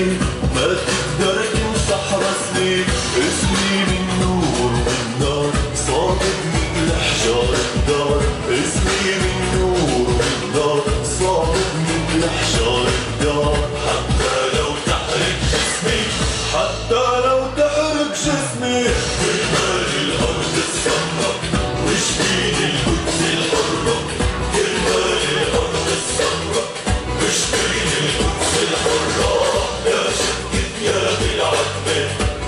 اسمي ما تقدر تمسح رسمي. اسمي من نور والنار صادق من الحجار الدار. اسمي من نور والنار صادق من الحجار الدار. حتى لو تحرق جسمي حتى لو تحرق جسمي كرمال الأرض السمراء وجبين القدس الحرة. كرمال الأرض السمراء وجبين القدس الحرة. يا شقة يا بالعتمة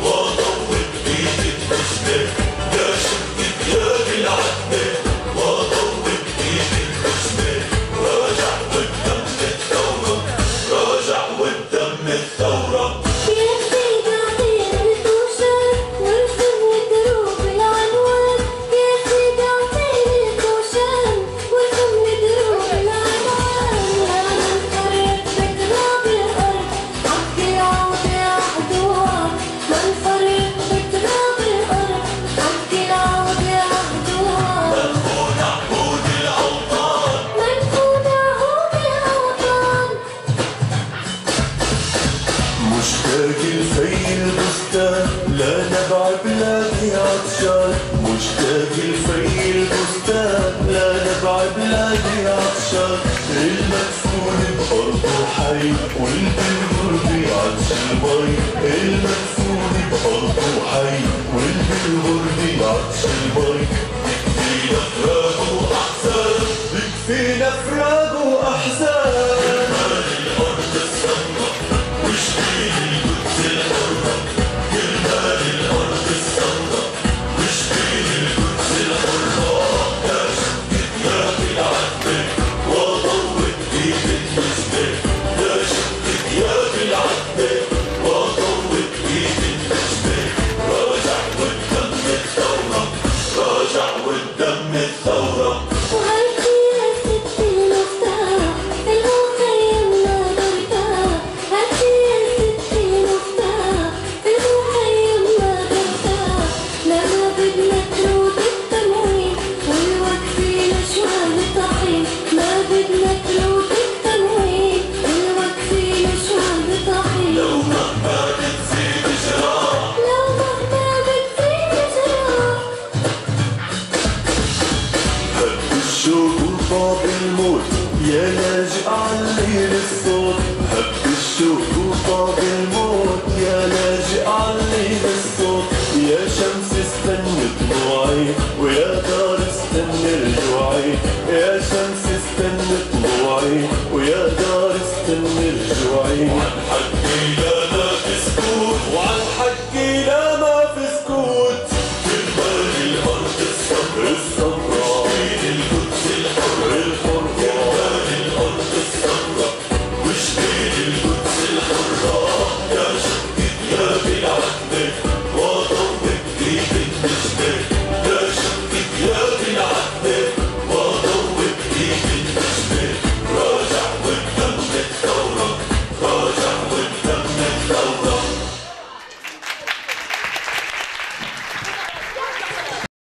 وضوء بإيد النجمة. يا شقة يا بالعتمة وضوء بإيد النجمة. راجع والدم الثورة راجع والدم الثورة. مشتاق لفي البستان لا نبع بلادي عطشان. مشتاق لفي البستان لا نبع بلادي عطشان. المدفون بأرضه حي والبالغربة عطش المي. المدفون بأرضه حي والبالغربة عطش المي. بكفينا فراق وأحزان بكفينا فراق وأحزان. كرمال الأرض السمراء وجبين القدس الحرة. كرمال الأرض السمراء وجبين القدس الحرة. يا شقة يا بالعتمة وضوء بإيد النجمة. يا شقة يا بالعتمة وضوء بإيد النجمة. راجع والدم الثورة راجع والدم الثورة. طاب الموت يا لاجئ علي للصوت. هب الشوق وطاب الموت يا لاجئ علي للصوت. يا شمس استني طلوعي ويا دار استني رجوعي. يا شمس استني طلوعي ويا دار استني رجوعي.